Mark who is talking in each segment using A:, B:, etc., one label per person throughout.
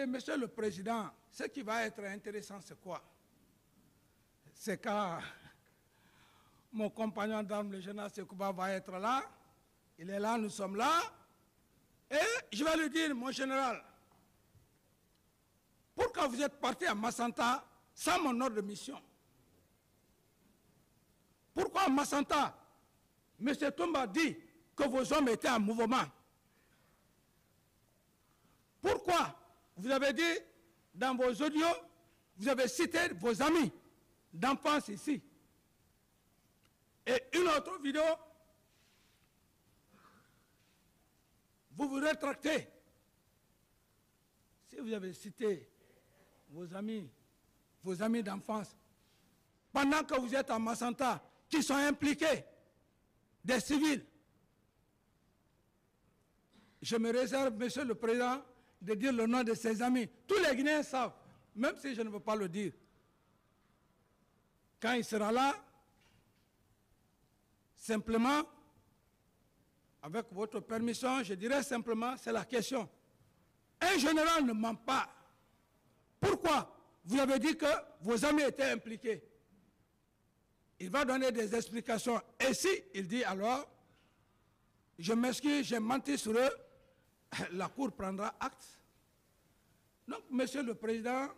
A: Monsieur le Président, ce qui va être intéressant, c'est quoi? C'est quand mon compagnon d'armes, le général Sekouba, va être là. Il est là, nous sommes là. Et je vais lui dire, mon général, pourquoi vous êtes parti à Massanta sans mon ordre de mission? Pourquoi à Massanta, M. Toumba dit que vos hommes étaient en mouvement? Pourquoi vous avez dit dans vos audios, vous avez cité vos amis d'enfance ici? Et une autre vidéo, vous vous rétractez. Si vous avez cité vos amis d'enfance, pendant que vous êtes à Massanta, qui sont impliqués, des civils, je me réserve, Monsieur le Président, de dire le nom de ses amis. Tous les Guinéens savent, même si je ne veux pas le dire. Quand il sera là, simplement, avec votre permission, je dirais simplement, c'est la question. Un général ne ment pas. Pourquoi? Vous avez dit que vos amis étaient impliqués. Il va donner des explications. Et si il dit alors, je m'excuse, j'ai menti sur eux, la Cour prendra acte. Donc, Monsieur le Président,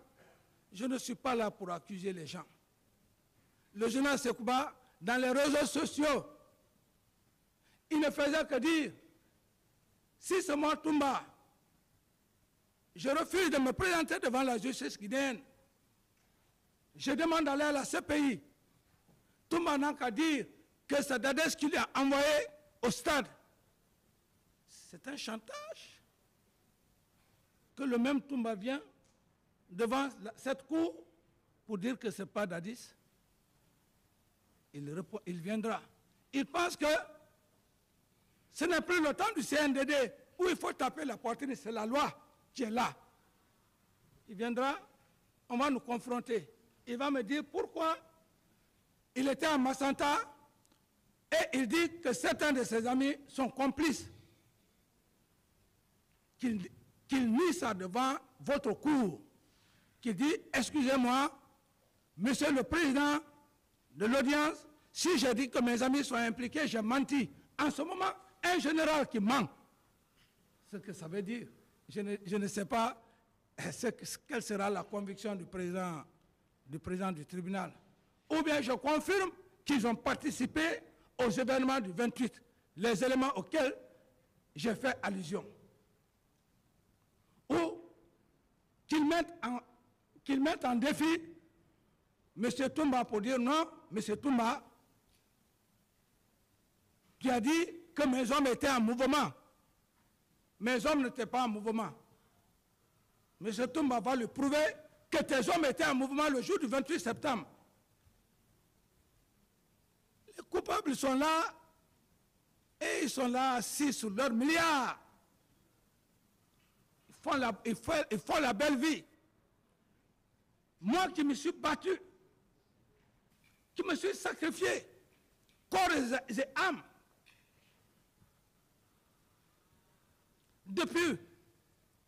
A: je ne suis pas là pour accuser les gens. Le général Sekouba, dans les réseaux sociaux, il ne faisait que dire, si c'est moi Toumba, je refuse de me présenter devant la justice guinéenne. Je demande d'aller à la CPI. Toumba n'a qu'à dire que c'est Dadès qui l'a envoyé au stade. C'est un chantage. Que le même Toumba vient devant cette cour pour dire que ce n'est pas Dadis. Il viendra. Il pense que ce n'est plus le temps du CNDD où il faut taper la poitrine, c'est la loi qui est là. Il viendra, on va nous confronter. Il va me dire pourquoi il était à Massanta et il dit que certains de ses amis sont complices. Qu'il nie ça devant votre cour. Qu'il dit, excusez-moi, Monsieur le Président de l'audience, si j'ai dit que mes amis sont impliqués, j'ai menti. En ce moment, un général qui ment, ce que ça veut dire, je ne sais pas quelle sera la conviction du président du tribunal. Ou bien je confirme qu'ils ont participé aux événements du 28, les éléments auxquels j'ai fait allusion. Ou qu'ils mettent en défi M. Toumba pour dire non, M. Toumba, tu as dit que mes hommes étaient en mouvement. Mes hommes n'étaient pas en mouvement. M. Toumba va lui prouver que tes hommes étaient en mouvement le jour du 28 septembre. Les coupables sont là et ils sont là assis sur leurs milliards. Ils font la belle vie. Moi qui me suis battu, qui me suis sacrifié, corps et âme, depuis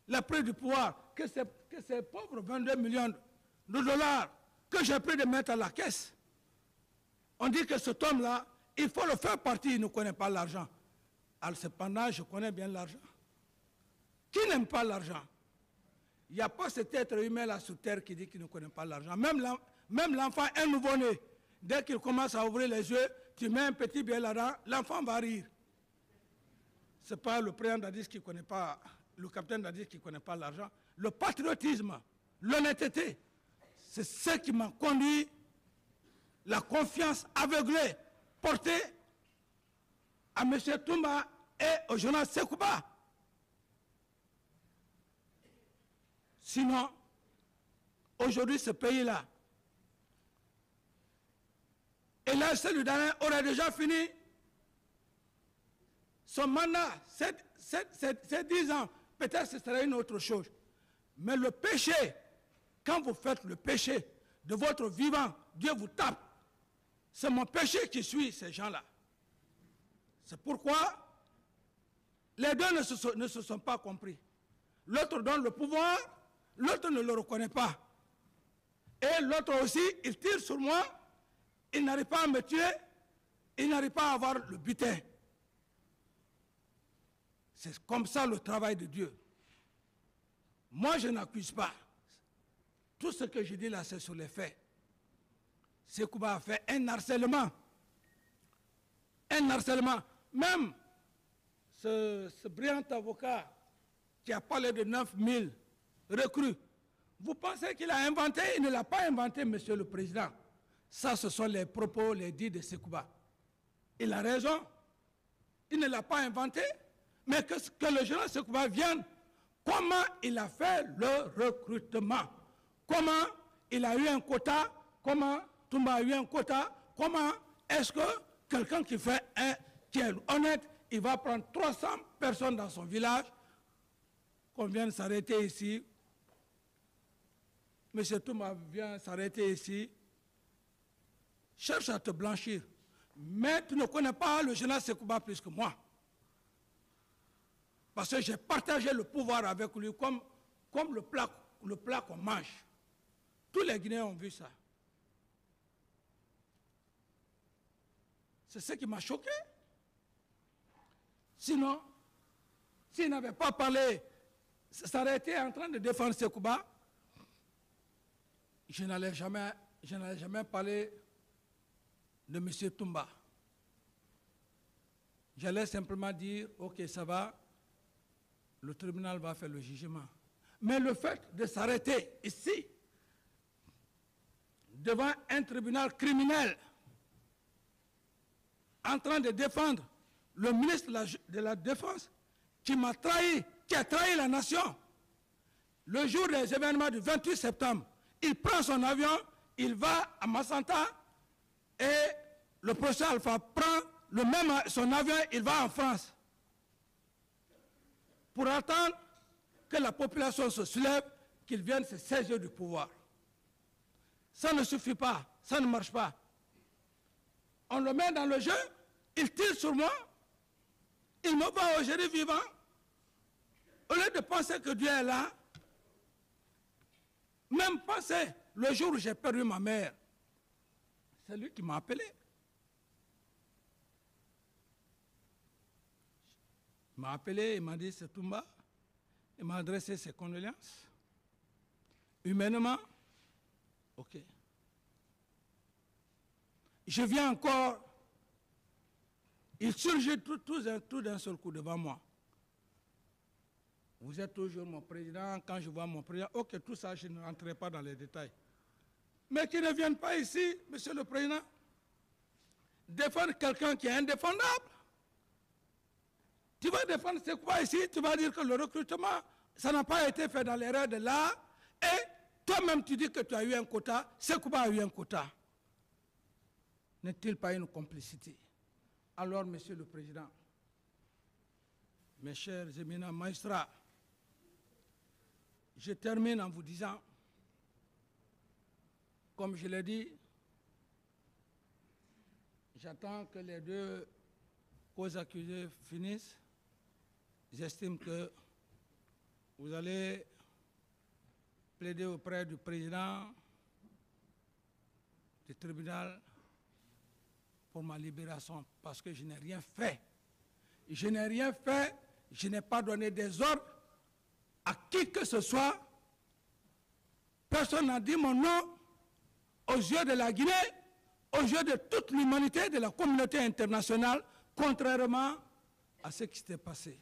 A: la prise du pouvoir, que ces pauvres 22 millions de dollars que j'ai pris de mettre à la caisse, on dit que cet homme-là, il faut le faire partie, il ne connaît pas l'argent. Alors cependant, je connais bien l'argent. Qui n'aime pas l'argent? Il n'y a pas cet être humain-là sur terre qui dit qu'il ne connaît pas l'argent. Même l'enfant, un nouveau-né, dès qu'il commence à ouvrir les yeux, tu mets un petit billet là-dedans, l'enfant va rire. Ce n'est pas le président Dadis qui ne connaît pas, le capitaine Dadis qui ne connaît pas l'argent. Le patriotisme, l'honnêteté, c'est ce qui m'a conduit, la confiance aveuglée portée à M. Toumba et au général Sekouba. Sinon, aujourd'hui, ce pays-là, et là, celui d'Alain aurait déjà fini son mandat, c'est 10 ans. Peut-être que ce serait une autre chose. Mais le péché, quand vous faites le péché de votre vivant, Dieu vous tape. C'est mon péché qui suit ces gens-là. C'est pourquoi les deux ne se sont pas compris. L'autre donne le pouvoir l'autre ne le reconnaît pas. Et l'autre aussi, il tire sur moi, il n'arrive pas à me tuer, il n'arrive pas à avoir le butin. C'est comme ça le travail de Dieu. Moi, je n'accuse pas. Tout ce que je dis là, c'est sur les faits. Sekouba a fait un harcèlement. Un harcèlement. Même ce brillant avocat qui a parlé de 9000 recrues, vous pensez qu'il a inventé? Il ne l'a pas inventé, monsieur le président. Ça, ce sont les propos, les dits de Sekouba. Il a raison. Il ne l'a pas inventé. Mais que le général Sekouba vienne, comment il a fait le recrutement? Comment il a eu un quota? Comment Toumba a eu un quota? Comment est-ce que quelqu'un qui est honnête, il va prendre 300 personnes dans son village, qu'on vienne s'arrêter ici? Monsieur Toumba vient s'arrêter ici, cherche à te blanchir. Mais tu ne connais pas le général Sekouba plus que moi. Parce que j'ai partagé le pouvoir avec lui comme le plat qu'on mange. Tous les Guinéens ont vu ça. C'est ce qui m'a choqué. Sinon, s'il n'avait pas parlé, s'arrêter en train de défendre Sekouba, je n'allais jamais parler de M. Toumba. J'allais simplement dire, ok, ça va, le tribunal va faire le jugement. Mais le fait de s'arrêter ici, devant un tribunal criminel, en train de défendre le ministre de la Défense, qui m'a trahi, qui a trahi la nation, le jour des événements du 28 septembre, il prend son avion, il va à Massanta, et le professeur Alpha prend son avion, il va en France, pour attendre que la population se soulève, qu'ils viennent se saisir du pouvoir. Ça ne suffit pas, ça ne marche pas. On le met dans le jeu, il tire sur moi, il me va au génie vivant. Au lieu de penser que Dieu est là, même penser le jour où j'ai perdu ma mère, c'est lui qui m'a appelé. Il m'a appelé, il m'a dit, c'est Toumba. Il m'a adressé ses condoléances. Humainement, ok. Je viens encore, il surgit tout d'un seul coup devant moi. Vous êtes toujours mon président, quand je vois mon président, ok, tout ça, je ne rentrerai pas dans les détails. Mais qu'ils ne viennent pas ici, monsieur le président, défendre quelqu'un qui est indéfendable. Tu vas défendre c'est quoi ici? Tu vas dire que le recrutement, ça n'a pas été fait dans l'erreur de l'art. Et toi-même, tu dis que tu as eu un quota. Sekouba a eu un quota. N'est-il pas une complicité? Alors, monsieur le président, mes chers éminents magistrats, je termine en vous disant, comme je l'ai dit, j'attends que les deux causes accusées finissent. J'estime que vous allez plaider auprès du président du tribunal pour ma libération parce que je n'ai rien fait. Je n'ai rien fait, je n'ai pas donné des ordres à qui que ce soit. Personne n'a dit mon nom aux yeux de la Guinée, aux yeux de toute l'humanité, de la communauté internationale, contrairement à ce qui s'était passé.